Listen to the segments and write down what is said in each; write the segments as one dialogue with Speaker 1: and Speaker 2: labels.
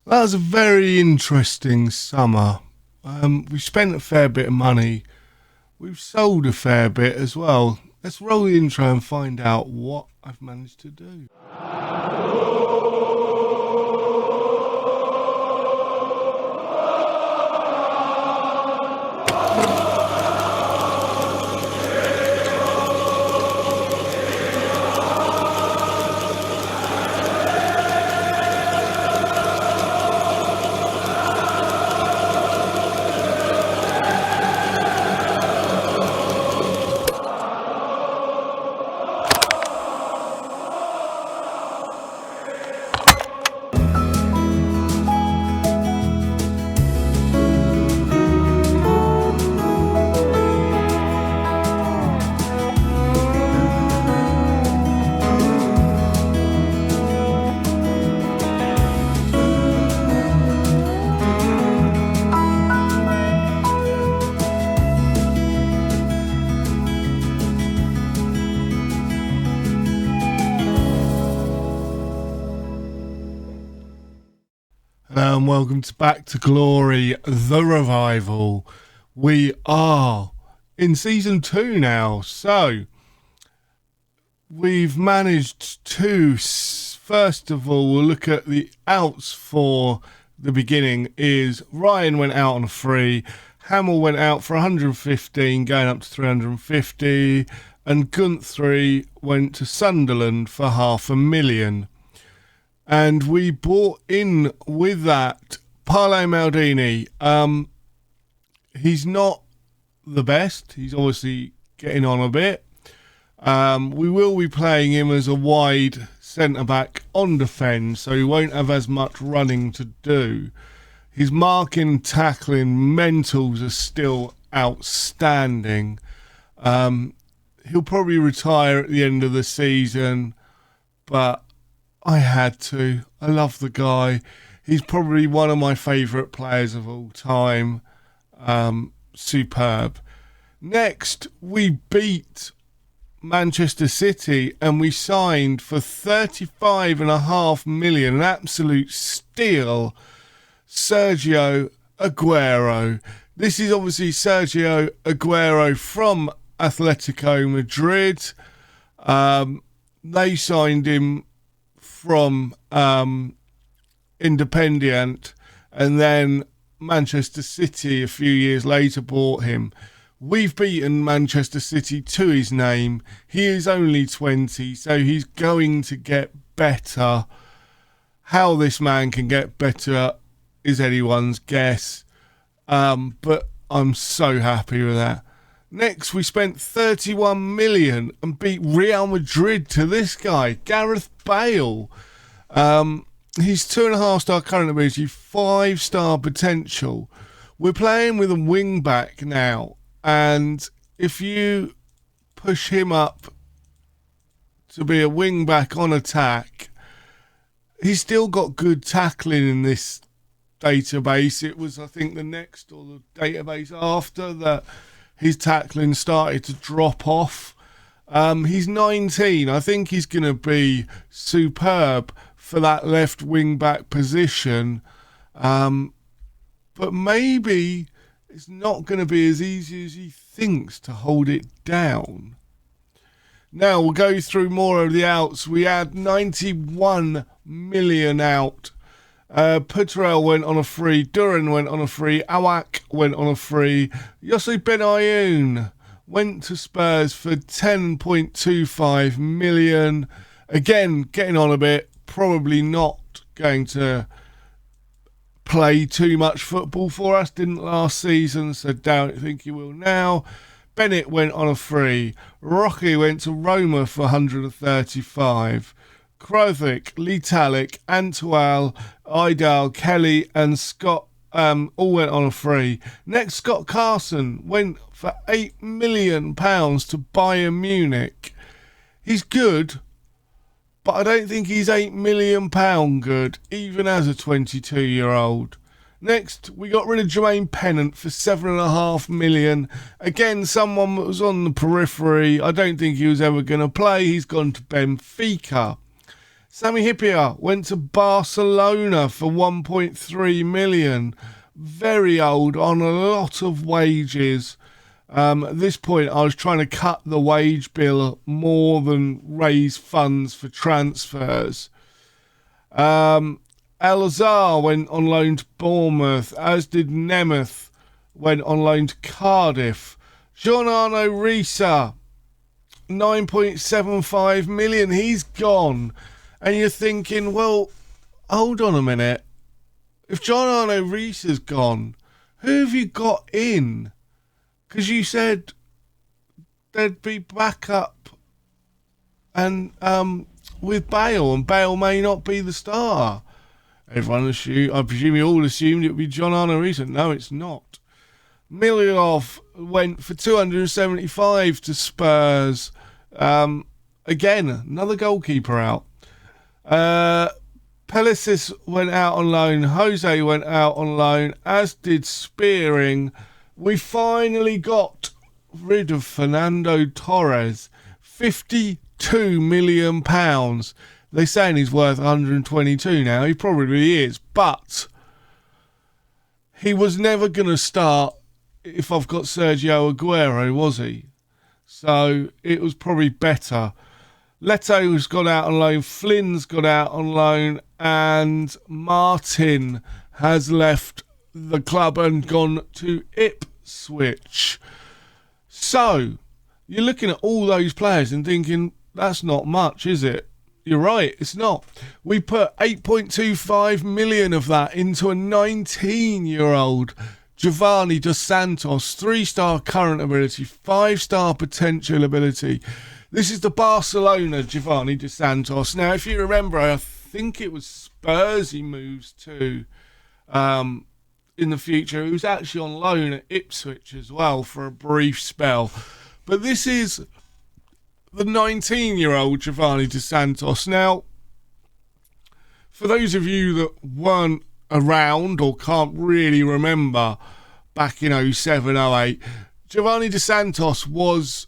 Speaker 1: That was a very interesting summer. We spent a fair bit of money. We've sold a fair bit as well. Let's roll the intro and find out what I've managed to do. Hello and welcome to Back to Glory, The Revival. We are in season 2 now, so we've managed to, first of all, we'll look at the outs for the beginning. Is Ryan went out on a free, Hamill went out for 115, going up to 350, and Guthrie went to Sunderland for $500,000. And we bought in with that Paolo Maldini. He's not the best. He's obviously getting on a bit. We will be playing him as a wide centre-back on defence, so he won't have as much running to do. His marking, tackling, mentals are still outstanding. He'll probably retire at the end of the season, but I had to. I love the guy. He's probably one of my favourite players of all time. Superb. Next, we beat Manchester City and we signed for $35.5 million, an absolute steal, Sergio Aguero. This is obviously Sergio Aguero from Atletico Madrid. They signed him from Independiente, and then Manchester City a few years later bought him. We've beaten Manchester City to his name. He is only 20, so he's going to get better. How this man can get better is anyone's guess, but I'm so happy with that. Next, we spent $31 million and beat Real Madrid to this guy, Gareth Bale. He's 2.5-star current ability, 5-star potential. We're playing with a wing back now, and if you push him up to be a wing back on attack, he's still got good tackling in this database. It was, I think, the next or the database after that his tackling started to drop off. He's 19. I think he's going to be superb for that left wing back position. But maybe it's not going to be as easy as he thinks to hold it down. Now we'll go through more of the outs. We had 91 million out. Putrell went on a free, Duran went on a free, Awak went on a free, Yossi Benayoun went to Spurs for 10.25 million. Again, getting on a bit, probably not going to play too much football for us, didn't last season, so don't think he will now. Bennett went on a free, Rocky went to Roma for 135. Krovic, Litalik, Antwal, Idal, Kelly and Scott all went on a free. Next, Scott Carson went for £8 million to Bayern Munich. He's good, but I don't think he's £8 million good, even as a 22-year-old. Next, we got rid of Jermaine Pennant for $7.5 million. Again, someone that was on the periphery. I don't think he was ever going to play. He's gone to Benfica. Sami Hyypiä went to Barcelona for 1.3 million. Very old, on a lot of wages. At this point, I was trying to cut the wage bill more than raise funds for transfers. El-Azhar went on loan to Bournemouth, as did Nemeth, went on loan to Cardiff. Jean-Arnaud Risa, 9.75 million, he's gone. And you're thinking, well, hold on a minute. If Jean-Arnaud Risa's gone, who have you got in? Because you said there'd be backup and with Bale, and Bale may not be the star. Everyone assumed, I presume you all assumed it would be Jean-Arnaud Risa. No, it's not. Mililov went for 275 to Spurs. Again, another goalkeeper out. Pellicis went out on loan. Jose went out on loan, as did Spearing. We finally got rid of Fernando Torres. £52 million. They're saying he's worth 122 now. He probably is. But he was never going to start if I've got Sergio Aguero, was he? So it was probably better. Leto's gone out on loan. Flynn's gone out on loan. And Martin has left the club and gone to Ipswich. So you're looking at all those players and thinking, that's not much, is it? You're right, it's not. We put 8.25 million of that into a 19-year-old Giovanni Dos Santos, 3-star current ability, 5-star potential ability. This is the Barcelona Giovanni Dos Santos. Now, if you remember, I think it was Spurs he moves to in the future. He was actually on loan at Ipswich as well for a brief spell. But this is the 19-year-old Giovanni Dos Santos. Now, for those of you that weren't around or can't really remember back in 07, 08, Giovanni Dos Santos was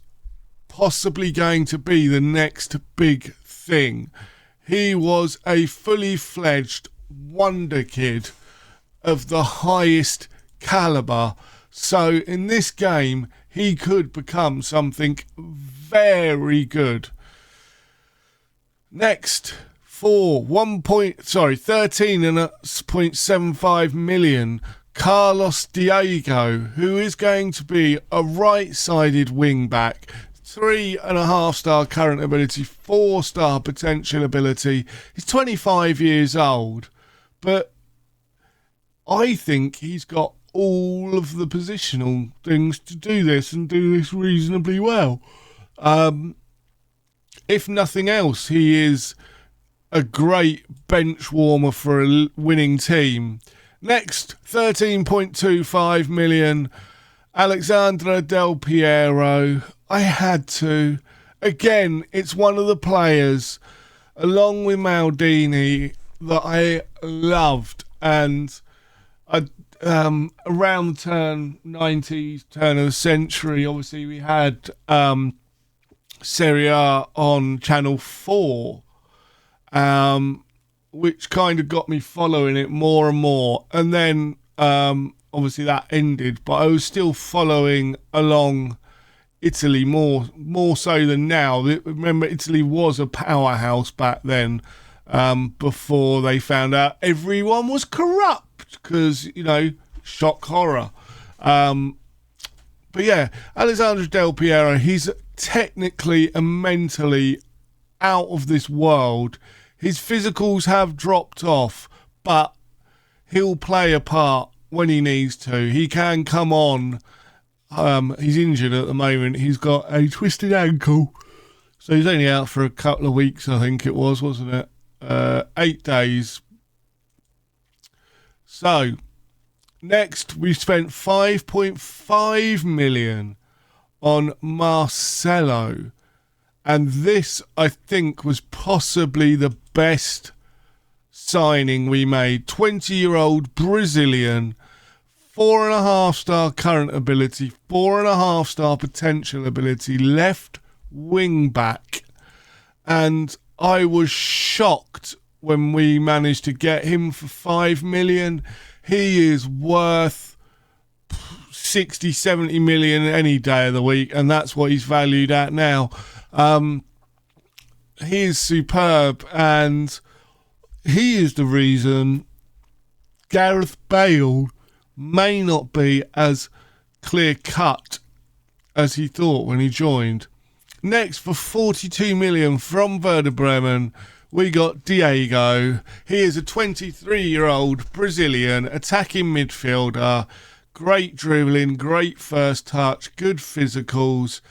Speaker 1: possibly going to be the next big thing. He was a fully fledged wonder kid of the highest caliber. So in this game, he could become something very good. Next, for 13.75 million, Carlos Diego, who is going to be a right-sided wing-back, 3.5-star current ability, 4-star potential ability. He's 25 years old, but I think he's got all of the positional things to do this and do this reasonably well. If nothing else, he is a great bench warmer for a winning team. Next, 13.25 million, Alexandre Del Piero. I had to. Again, it's one of the players, along with Maldini, that I loved. And around the 90s, turn of the century, obviously we had Serie A on Channel 4, which kind of got me following it more and more. And then obviously that ended, but I was still following along Italy more so than now. Remember, Italy was a powerhouse back then, before they found out everyone was corrupt, because, shock horror. But yeah, Alessandro Del Piero, he's technically and mentally out of this world. His physicals have dropped off, but he'll play a part when he needs to. He can come on. He's injured at the moment. He's got a twisted ankle, so he's only out for a couple of weeks, I think it was, wasn't it? 8 days. So, next we spent 5.5 million on Marcelo. And this, I think, was possibly the best signing we made. 20-year-old Brazilian, 4.5-star current ability, 4.5-star potential ability, left wing back. And I was shocked when we managed to get him for 5 million. He is worth 60, 70 million any day of the week, and that's what he's valued at now. He is superb, and he is the reason Gareth Bale may not be as clear cut as he thought when he joined. Next, for 42 million from Werder Bremen, we got Diego. He is a 23-year-old Brazilian attacking midfielder. Great dribbling, great first touch, good physicals,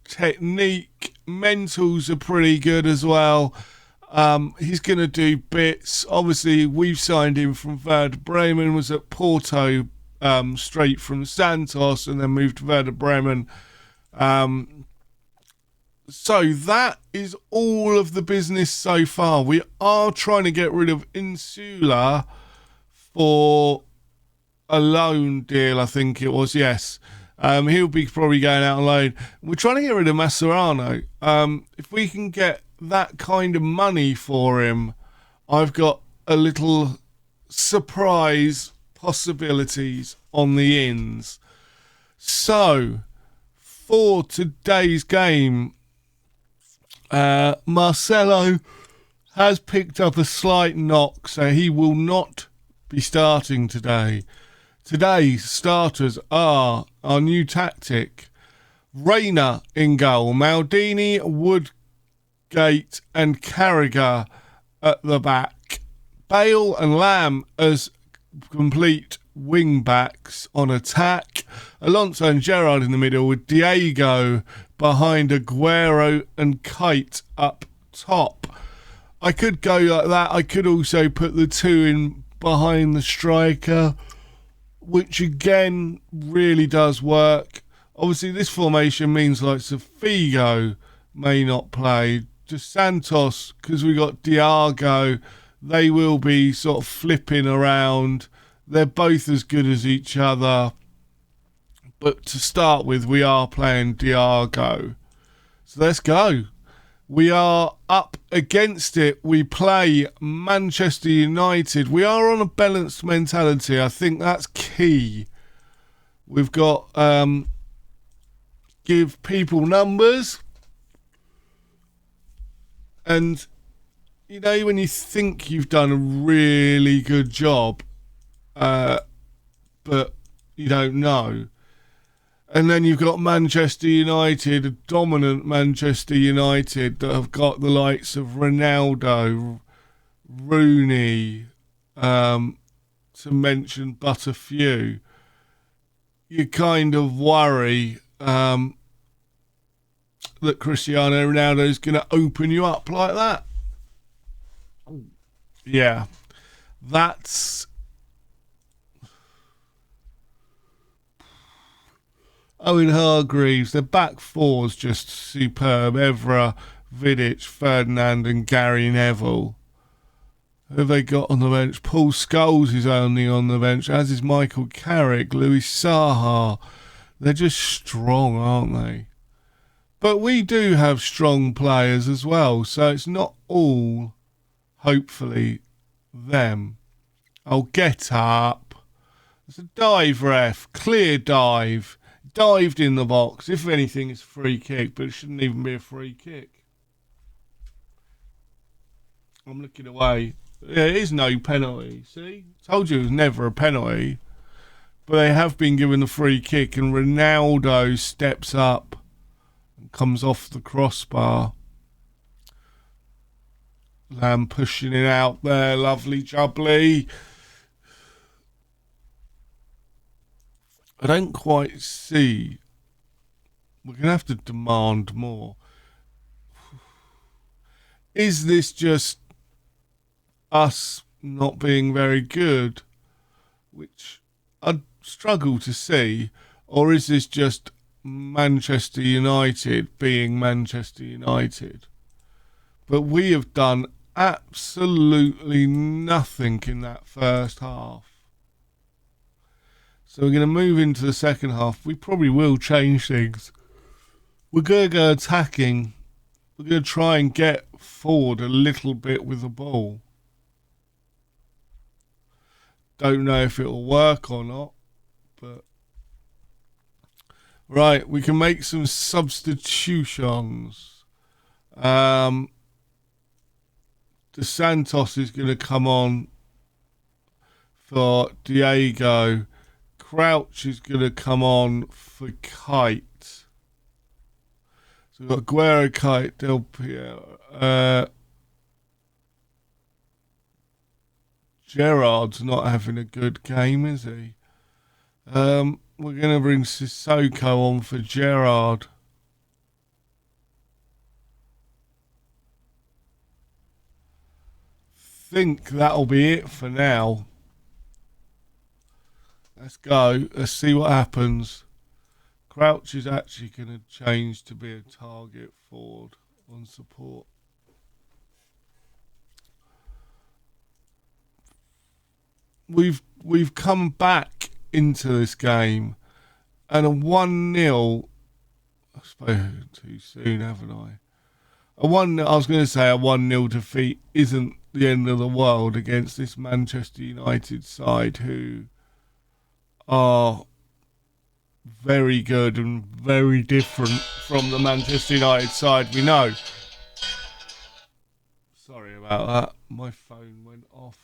Speaker 1: technique, mentals are pretty good as well. He's going to do bits. Obviously, we've signed him from Werder Bremen, was at Porto straight from Santos, and then moved to Werder Bremen. So that is all of the business so far. We are trying to get rid of Insula for a loan deal, I think it was, yes. He'll be probably going out on loan. We're trying to get rid of Mascherano. If we can get that kind of money for him, I've got a little surprise possibilities on the ins. So, for today's game, Marcelo has picked up a slight knock, so he will not be starting today. Today's starters are our new tactic: Reina in goal, Maldini, Woodgate and Carragher at the back, Bale and Lamb as complete wing backs on attack, Alonso and Gerrard in the middle, with Diego behind Aguero and Kite up top. I could go like that. I could also put the two in behind the striker, which again really does work. Obviously this formation means like Figo may not play. Just Santos, because we got Diago, they will be sort of flipping around. They're both as good as each other. But to start with, we are playing Diago. So let's go. We are up against it. We play Manchester United. We are on a balanced mentality. I think that's key. We've got give people numbers. And, you know, when you think you've done a really good job, but you don't know. And then you've got Manchester United, a dominant Manchester United that have got the likes of Ronaldo, Rooney, to mention but a few. You kind of worry that Cristiano Ronaldo is going to open you up like that. Yeah, that's... Owen Hargreaves, their back four's just superb. Evra, Vidic, Ferdinand and Gary Neville. Who have they got on the bench? Paul Scholes is only on the bench, as is Michael Carrick, Louis Saha. They're just strong, aren't they? But we do have strong players as well, so it's not all, hopefully, them. Oh, get up. It's a dive, ref. Clear dive. Dived in the box. If anything, it's a free kick, but it shouldn't even be a free kick. I'm looking away. There is no penalty. See? Told you it was never a penalty. But they have been given a free kick, and Ronaldo steps up and comes off the crossbar. Lamb pushing it out there. Lovely jubbly. I don't quite see. We're going to have to demand more. Is this just us not being very good? Which I'd struggle to see. Or is this just Manchester United being Manchester United? But we have done absolutely nothing in that first half. So we're going to move into the second half. We probably will change things. We're going to go attacking. We're going to try and get forward a little bit with the ball. Don't know if it'll work or not, but right, we can make some substitutions. De Santos is going to come on for Diego. Crouch is going to come on for Kite. So we've got Aguero, Kite, Del Piero. Gerrard's not having a good game, is he? We're going to bring Sissoko on for Gerrard. Think that'll be it for now. Let's go. Let's see what happens. Crouch is actually going to change to be a target forward on support. We've come back into this game, and a 1-0. I suppose too soon, haven't I? I was going to say a 1-0 defeat isn't the end of the world against this Manchester United side, who are very good and very different from the Manchester United side we know. Sorry about that. My phone went off.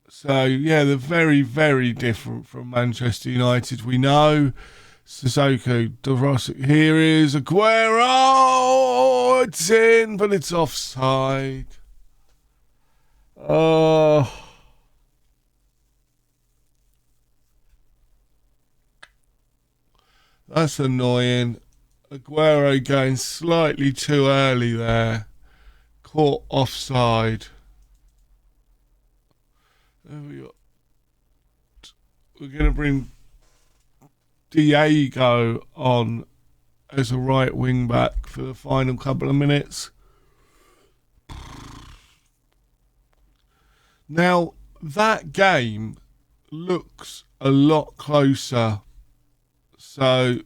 Speaker 1: So, yeah, they're very, very different from Manchester United. We know. Sissoko, here is Aguero. It's in, but it's offside. Oh. That's annoying. Aguero going slightly too early there. Caught offside. We're going to bring Diego on as a right wing back for the final couple of minutes. Now, that game looks a lot closer. So,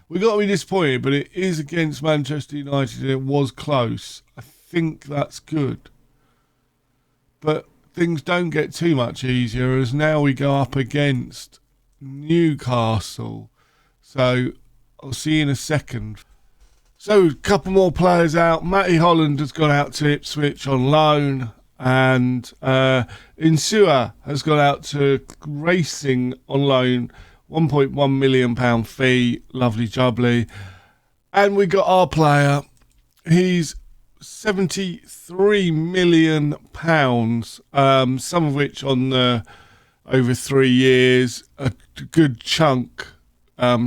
Speaker 1: we got to be disappointed, but it is against Manchester United and it was close. I think that's good. But things don't get too much easier as now we go up against Newcastle. So I'll see you in a second. So a couple more players out. Matty Holland has gone out to Ipswich on loan, and Insua has gone out to Racing on loan. £1.1 million fee. Lovely jubbly. And we got our player. He's £73 million, some of which on the over 3 years, a good chunk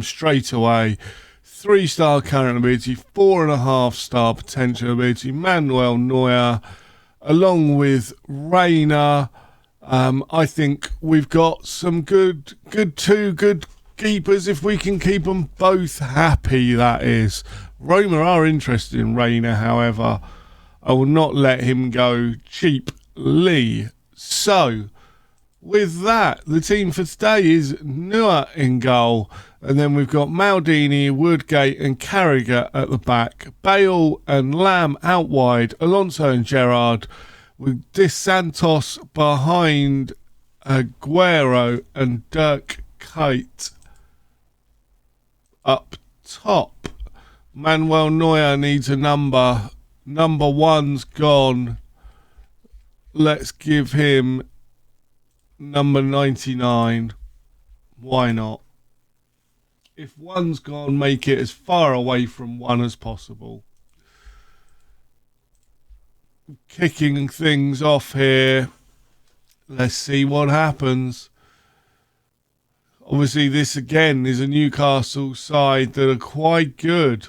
Speaker 1: straight away. 3-star current ability, 4.5-star potential ability. Manuel Neuer, along with Reina. I think we've got some good keepers if we can keep them both happy, that is. Roma are interested in Reina, however. I will not let him go cheaply. So, with that, the team for today is Neuer in goal. And then we've got Maldini, Woodgate and Carragher at the back. Bale and Lamb out wide. Alonso and Gerrard. With De Santos behind Aguero and Dirk Kuyt up top. Manuel Neuer needs a number. Number 1's gone. Let's give him number 99. Why not? If 1's gone, make it as far away from 1 as possible. Kicking things off here. Let's see what happens. Obviously, this again is a Newcastle side that are quite good.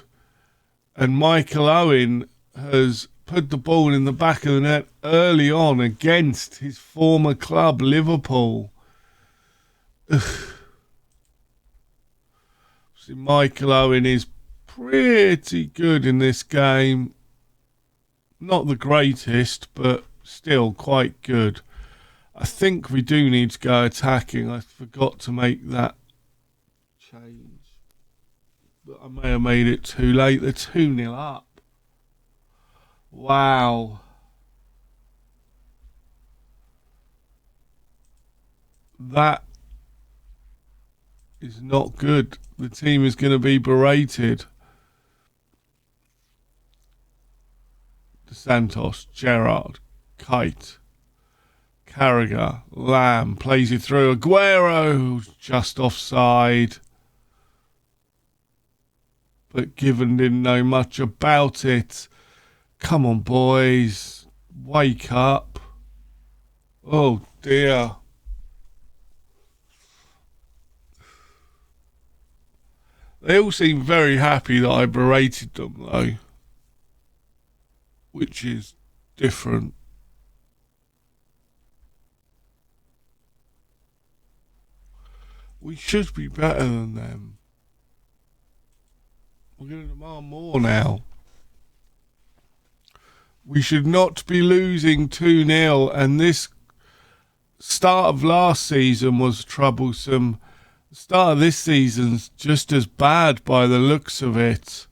Speaker 1: And Michael Owen has put the ball in the back of the net early on against his former club, Liverpool. See, Michael Owen is pretty good in this game. Not the greatest, but still quite good. I think we do need to go attacking. I forgot to make that change. But I may have made it too late. They're 2-0 up. Wow. That is not good. The team is going to be berated. Santos, Gerrard, Kite, Carragher, Lamb plays it through. Aguero just offside. But Given didn't know much about it. Come on, boys. Wake up. Oh, dear. They all seem very happy that I berated them, though. Which is different. We should be better than them. We're going to demand more now. We should not be losing 2-0, and this start of last season was troublesome. The start of this season's just as bad by the looks of it.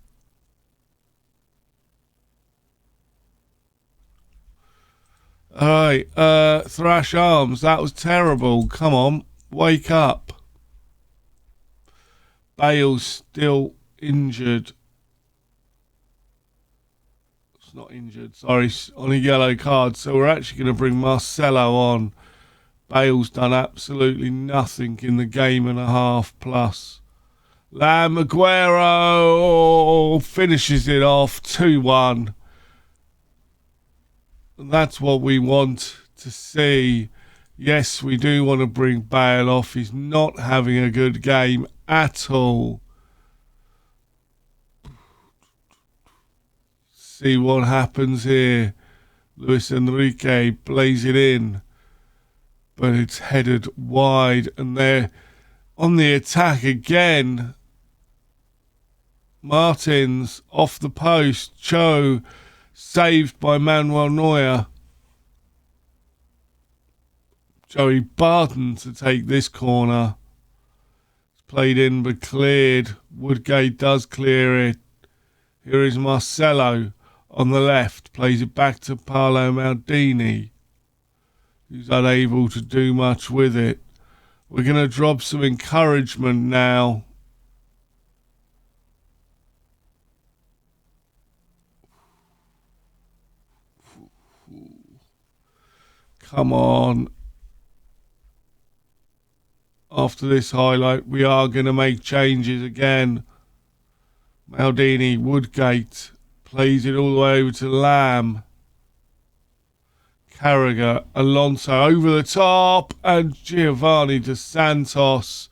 Speaker 1: Alright, Thrash Arms, that was terrible. Come on, wake up. Bale's still injured. It's not injured, sorry, on a yellow card. So we're actually going to bring Marcelo on. Bale's done absolutely nothing in the game and a half plus. Lamb Aguero finishes it off 2-1. That's what we want to see. Yes, we do want to bring Bale off. He's not having a good game at all. See what happens here. Luis Enrique plays it in, but it's headed wide, and they're on the attack again. Martins off the post. Cho saved by Manuel Neuer. Joey Barton to take this corner. It's played in but cleared. Woodgate does clear it. Here is Marcelo on the left. Plays it back to Paolo Maldini, who's unable to do much with it. We're going to drop some encouragement now. Come on. After this highlight, we are going to make changes again. Maldini, Woodgate, plays it all the way over to Lamb. Carragher, Alonso over the top, and Giovanni Dos Santos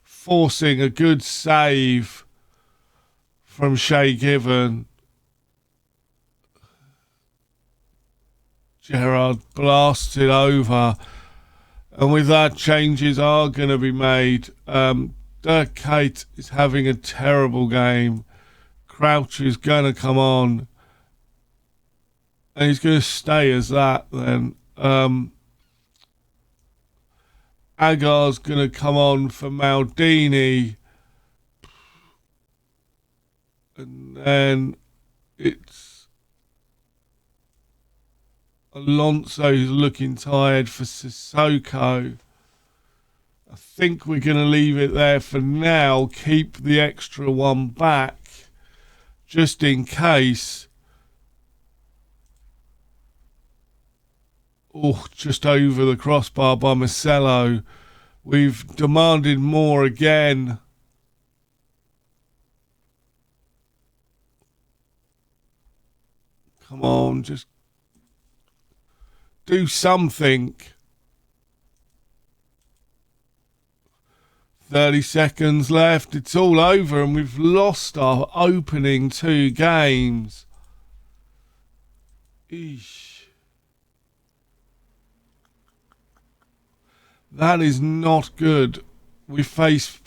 Speaker 1: forcing a good save from Shay Given. Gerrard blasted over, and with that, changes are going to be made. Dirk Kuyt is having a terrible game. Crouch is going to come on, and he's going to stay as that then. Agar's going to come on for Maldini, and then it's Alonso's looking tired for Sissoko. I think we're going to leave it there for now. Keep the extra one back, just in case. Oh, just over the crossbar by Marcelo. We've demanded more again. Come on, just do something. 30 seconds left. It's all over, and we've lost our opening 2 games. Eesh. That is not good. We face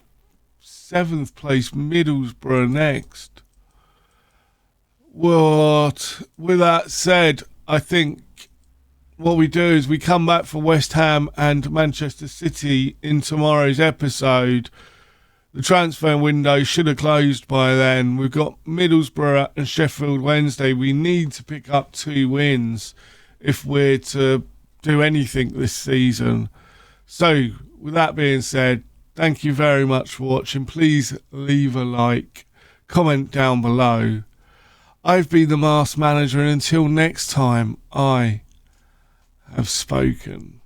Speaker 1: 7th place Middlesbrough next. What? With that said, I think what we do is we come back for West Ham and Manchester City in tomorrow's episode. The transfer window should have closed by then. We've got Middlesbrough and Sheffield Wednesday. We need to pick up 2 wins if we're to do anything this season. So, with that being said, thank you very much for watching. Please leave a like, comment down below. I've been the Masked Manager, and until next time, I have spoken.